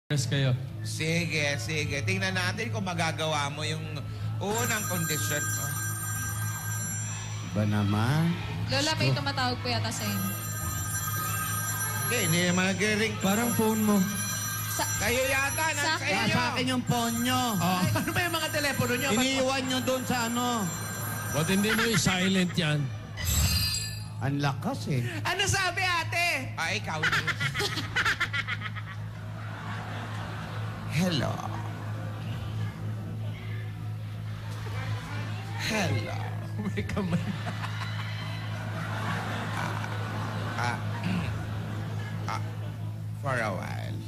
Kayo. Sige, sige. Tingnan natin kung magagawa mo yung unang kondisyon mo. Ba naman? Lola, may tumatawag po yata sa inyo. Okay, hindi naman nag-ring. Parang phone mo. Kayo yata, Sa nasa akin? inyo. Sa akin yung phone nyo. Oh. Ano ba yung mga telepono nyo? Iniiwan nyo doon sa ano. Ba't hindi mo i-silent yan? Ang lakas eh. Ano sabi ate? Ikaw. Hello. Hello. May kamay. For a while.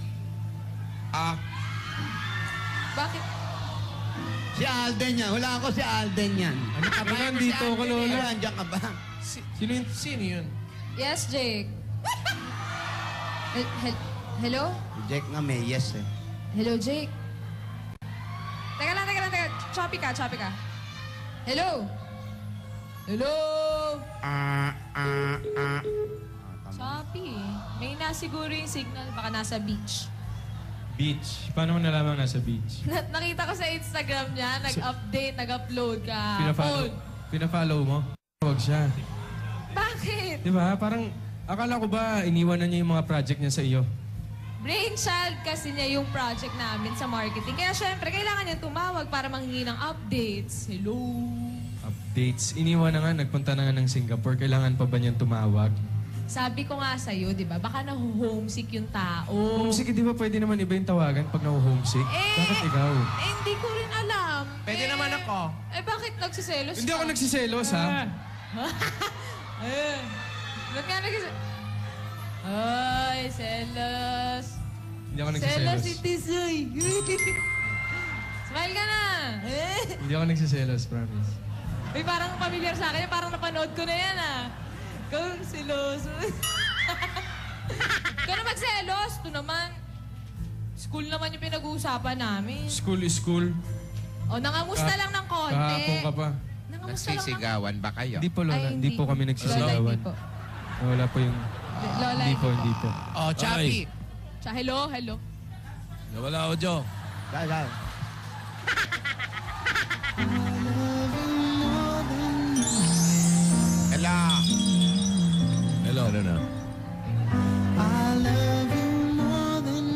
Bakit? Si Alden yan. Wala ako si Alden yan. Ano ka ba? Nandito ako, Lola. Wala, andyan ka ba? Sino yun? Yes, Jake. Hello? Si Jake nga may yes eh. Hello, Jake. Teka lang. Choppy ka. Hello? Hello? Choppy. May siguro yung signal. Baka nasa beach. Beach. Paano mo nalaman nasa beach? Nakita ko sa Instagram niya, nag-update, nag-upload ka. Pina-follow mo? Huwag siya. Bakit? Di ba? Parang, akala ko ba iniwan na niya yung mga project niya sa iyo? Brainchild kasi niya yung project namin sa marketing. Kaya syempre, kailangan niya tumawag para manghingi ng updates. Hello? Updates. Iniwan na nga, nagpunta na nga ng Singapore. Kailangan pa ba niyang tumawag? Sabi ko nga sa'yo, di ba? Baka naho-homesick yung tao. Homesick, di ba pwede naman iba yung tawagan pag naho-homesick? Bakit ikaw? Hindi ko rin alam. Pwede naman ako. Bakit nagsiselos Hindi ako nagsiselos, ha? Ba't nga nagsiselos? Ay, selos. Hindi ako Selos nagsiselos. si Tisoy. Smile ka na. Hindi ako nagsiselos, promise. Uy, parang familiar sa akin. Parang napanood ko na yan, ah. Ikaw, seloso. Ikaw na magselos. Ito naman. School naman yung pinag-uusapan namin. School is school. O, nangamusta lang ng konti. Kahapon ka pa. Nangamusta lang ng... Nagsisigawan ba kayo? Hindi po, Lola. Ay, Hindi po kami Lola, nagsisigawan. hindi po. Wala po yung... Lola, Hindi po. Oh, Chappy. Hello? Wala audio. Dahil. Hello. Hello. Ano na?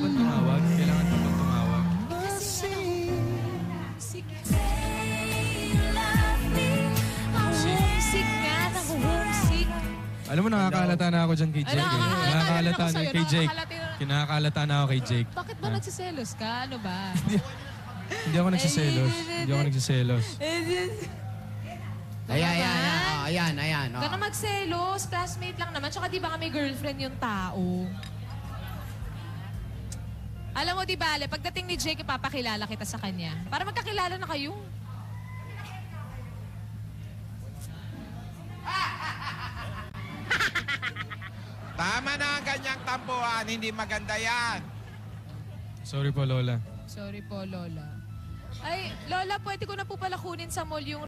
Ba't tumawag? Kailangan pa bang tumawag? Homesick nga, homesick. Alam mo, nakakahalata na ako dyan kay Jake. Ano, Nakakahalata na kay Jake. Nakakahalata. Kinakalata na ako kay Jake. Bakit ba nagsiselos ka? Ano ba? Hindi ako nagsiselos. Hindi ako nagsiselos. Ayan. Huwag ka na magselos. Classmate lang naman. Tsaka di ba may girlfriend yung tao? Alam mo, di ba, Ale, pagdating ni Jake, ipapakilala kita sa kanya. Para magkakilala na kayo. Tama na ang ganyang tampuhan. Hindi maganda yan. Sorry po, Lola. Sorry po, Lola. Ay, Lola, pwede ko na po pala kunin sa mall yung